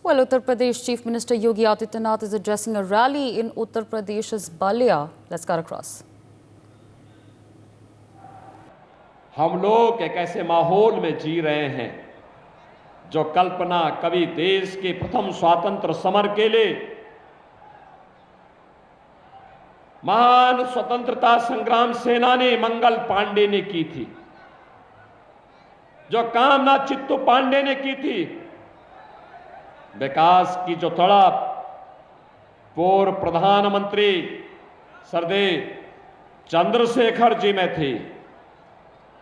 Well, Uttar Pradesh Chief Minister Yogi Adityanath is addressing a rally in Uttar Pradesh's Balia. Let's cut across. हम लोग एक ऐसे माहौल में जी रहे हैं जो कल्पना कभी देश के प्रथम स्वातंत्र समर के लिए महान स्वतंत्रता संग्राम सेनानी मंगल पांडे ने की थी, जो कामना चित्तू पांडे ने की थी। विकास की जो तड़प पूर्व प्रधानमंत्री सरदेव चंद्रशेखर जी में थी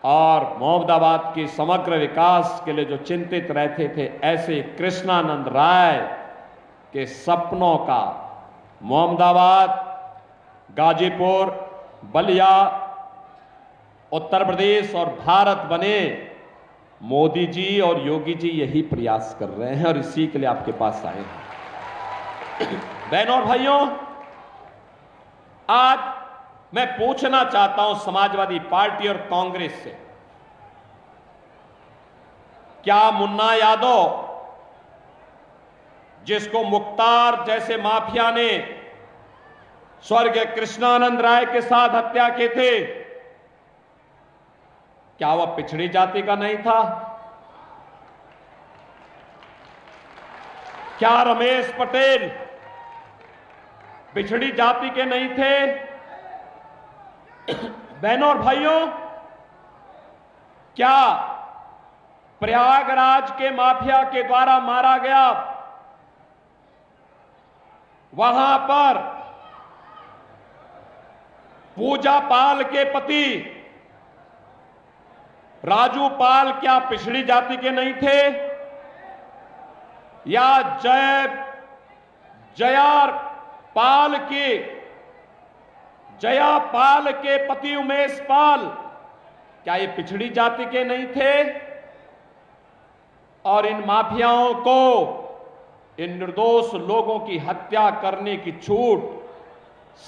और मोहम्मदाबाद की समग्र विकास के लिए जो चिंतित रहते थे, ऐसे कृष्णानंद राय के सपनों का मोहम्मदाबाद, गाजीपुर, बलिया, उत्तर प्रदेश और भारत बने। मोदी जी और योगी जी यही प्रयास कर रहे हैं और इसी के लिए आपके पास आए हैं। बहनों और भाइयों, आज मैं पूछना चाहता हूं समाजवादी पार्टी और कांग्रेस से, क्या मुन्ना यादव, जिसको मुख्तार जैसे माफिया ने स्वर्गीय कृष्णानंद राय के साथ हत्या किए थे, क्या वह पिछड़ी जाति का नहीं था? क्या रमेश पटेल पिछड़ी जाति के नहीं थे? बहनों और भाइयों, क्या प्रयागराज के माफिया के द्वारा मारा गया वहां पर पूजा पाल के पति राजू पाल क्या पिछड़ी जाति के नहीं थे? या जया पाल के पति उमेश पाल क्या ये पिछड़ी जाति के नहीं थे? और इन माफियाओं को, इन निर्दोष लोगों की हत्या करने की छूट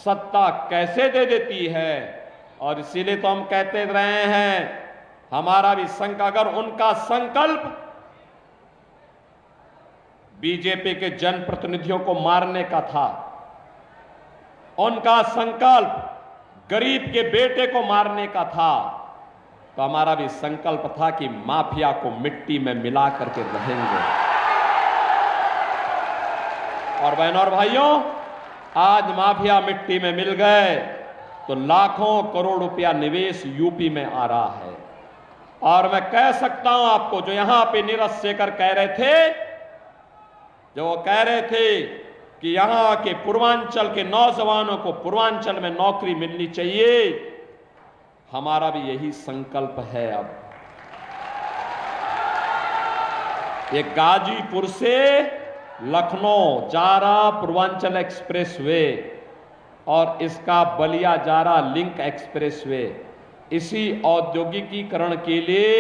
सत्ता कैसे दे देती है? और इसीलिए तो हम कहते रहे हैं, हमारा भी अगर उनका संकल्प बीजेपी के जनप्रतिनिधियों को मारने का था, उनका संकल्प गरीब के बेटे को मारने का था, तो हमारा भी संकल्प था कि माफिया को मिट्टी में मिला करके रहेंगे। और बहनों और भाइयों, आज माफिया मिट्टी में मिल गए तो लाखों करोड़ रुपया निवेश यूपी में आ रहा है। और मैं कह सकता हूं आपको, जो यहां पे नीरज शेखर कह रहे थे, जो वो कह रहे थे कि यहां के पूर्वांचल के नौजवानों को पूर्वांचल में नौकरी मिलनी चाहिए, हमारा भी यही संकल्प है। अब ये गाजीपुर से लखनऊ जा रहा पूर्वांचल एक्सप्रेस वे और इसका बलिया जा रहा लिंक एक्सप्रेस वे, इसी औद्योगिकीकरण के लिए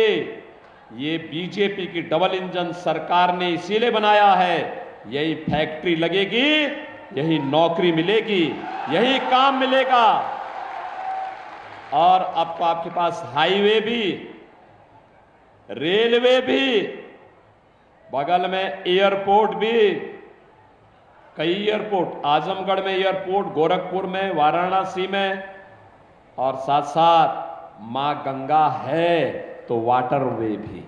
ये बीजेपी की डबल इंजन सरकार ने इसीलिए बनाया है। यही फैक्ट्री लगेगी, यही नौकरी मिलेगी, यही काम मिलेगा। और अब तो आपके पास हाईवे भी, रेलवे भी, बगल में एयरपोर्ट भी, कई एयरपोर्ट, आजमगढ़ में एयरपोर्ट, गोरखपुर में, वाराणसी में, और साथ साथ मां गंगा है तो वाटरवे भी।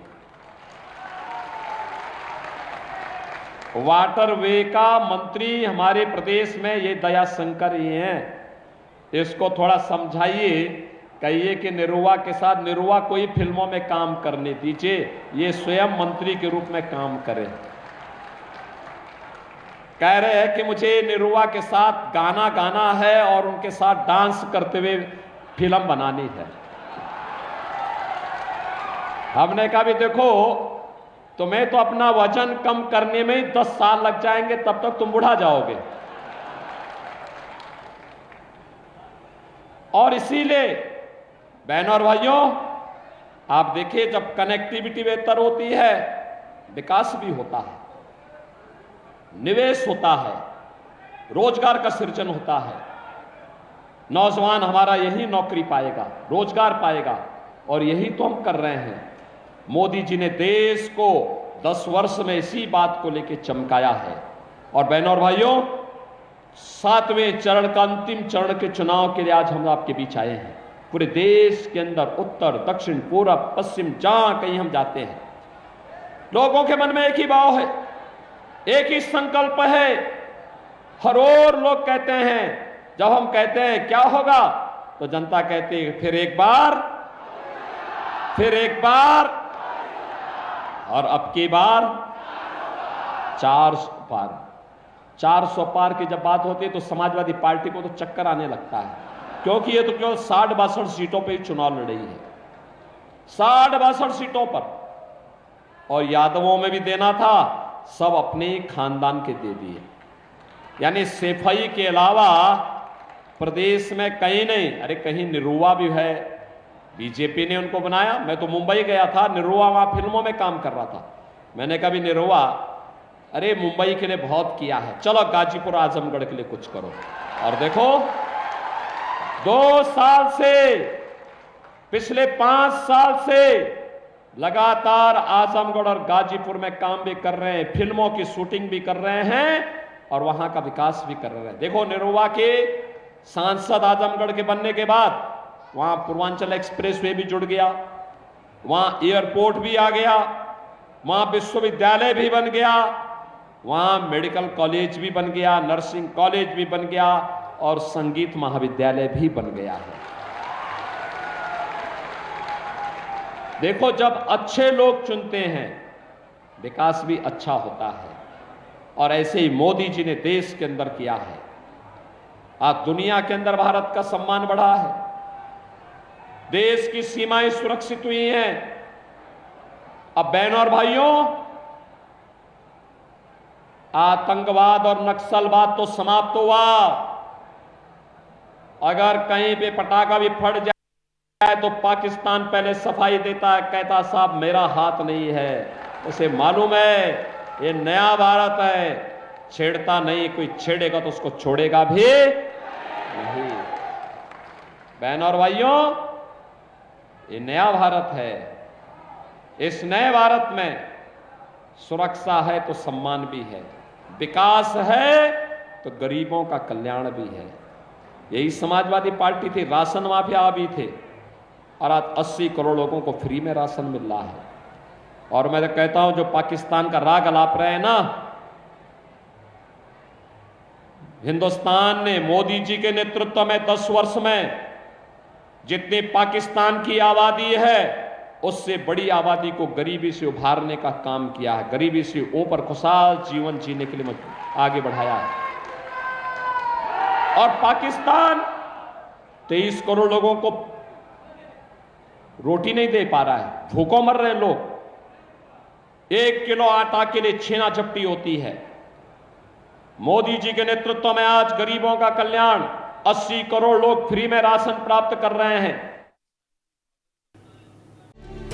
वाटरवे का मंत्री हमारे प्रदेश में ये दया शंकर ही हैं। इसको थोड़ा समझाइए, कहिए कि निरुआ के साथ, निरुआ कोई फिल्मों में काम करने दीजिए, ये स्वयं मंत्री के रूप में काम करे। कह रहे हैं कि मुझे निरुआ के साथ गाना गाना है और उनके साथ डांस करते हुए फिल्म बनानी है। हमने कहा भी देखो, तुम्हें तो अपना वजन कम करने में ही 10 साल लग जाएंगे, तब तक तुम बुढ़ा जाओगे। और इसीलिए बहनों और भाइयों, आप देखिए, जब कनेक्टिविटी बेहतर होती है, विकास भी होता है, निवेश होता है, रोजगार का सृजन होता है। नौजवान हमारा यही नौकरी पाएगा, रोजगार पाएगा, और यही तो हम कर रहे हैं। मोदी जी ने देश को 10 वर्ष में इसी बात को लेकर चमकाया है। और बहनों और भाइयों, 7वें चरण का अंतिम चरण के चुनाव के लिए आज हम आपके बीच आए हैं। पूरे देश के अंदर उत्तर, दक्षिण, पूरब, पश्चिम, जहां कहीं हम जाते हैं, लोगों के मन में एक ही भाव है, एक ही संकल्प है। हर ओर लोग कहते हैं, जब हम कहते हैं क्या होगा, तो जनता कहती है फिर एक बार, फिर एक बार, और अब की बार 400 पार। 400 पार की जब बात होती है तो समाजवादी पार्टी को तो चक्कर आने लगता है, क्योंकि ये तो केवल 60-62 सीटों पे ही चुनाव लड़ रही है, 60-62 सीटों पर। और यादवों में भी देना था, सब अपने खानदान के दे दिए। यानी सेफई के अलावा प्रदेश में कहीं नहीं, अरे कहीं निरुआ भी है, बीजेपी ने उनको बनाया। मैं तो मुंबई गया था, निरुआ वहां फिल्मों में काम कर रहा था। मैंने कहा भी निरुआ, अरे मुंबई के लिए बहुत किया है, चलो गाजीपुर आजमगढ़ के लिए कुछ करो। और देखो 2 साल से, पिछले 5 साल से लगातार आजमगढ़ और गाजीपुर में काम भी कर रहे हैं, फिल्मों की शूटिंग भी कर रहे हैं और वहां का विकास भी कर रहे हैं। देखो निरुआ के सांसद आजमगढ़ के बनने के बाद वहां पूर्वांचल एक्सप्रेसवे भी जुड़ गया, वहां एयरपोर्ट भी आ गया, वहां विश्वविद्यालय भी बन गया, वहां मेडिकल कॉलेज भी बन गया, नर्सिंग कॉलेज भी बन गया और संगीत महाविद्यालय भी बन गया है। देखो, जब अच्छे लोग चुनते हैं विकास भी अच्छा होता है, और ऐसे ही मोदी जी ने देश के अंदर किया है। आज दुनिया के अंदर भारत का सम्मान बढ़ा है, देश की सीमाएं सुरक्षित हुई हैं। अब बहनों और भाइयों, आतंकवाद और नक्सलवाद तो समाप्त हुआ। अगर कहीं पे पटाखा भी फट जाए तो पाकिस्तान पहले सफाई देता है, कहता साहब मेरा हाथ नहीं है। उसे मालूम है ये नया भारत है, छेड़ता नहीं, कोई छेड़ेगा तो उसको छोड़ेगा भी नहीं। बहनों और भाइयों, ये नया भारत है। इस नए भारत में सुरक्षा है तो सम्मान भी है, विकास है तो गरीबों का कल्याण भी है। यही समाजवादी पार्टी थी। राशन माफिया भी थे और आज 80 करोड़ लोगों को फ्री में राशन मिल रहा है। और मैं तो कहता हूं, जो पाकिस्तान का राग अलाप रहे हैं ना, हिंदुस्तान ने मोदी जी के नेतृत्व में 10 वर्ष में जितनी पाकिस्तान की आबादी है उससे बड़ी आबादी को गरीबी से उभारने का काम किया है, गरीबी से ऊपर खुशहाल जीवन जीने के लिए आगे बढ़ाया है। और पाकिस्तान 23 करोड़ लोगों को रोटी नहीं दे पा रहा है, भूखों मर रहे लोग। 1 किलो आटा के लिए छीना झपटी होती है। मोदी जी के नेतृत्व में आज गरीबों का कल्याण, 80 करोड़ लोग फ्री में राशन प्राप्त कर रहे हैं।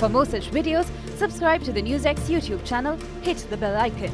For more such videos, subscribe to the NewsX YouTube channel, hit the bell icon.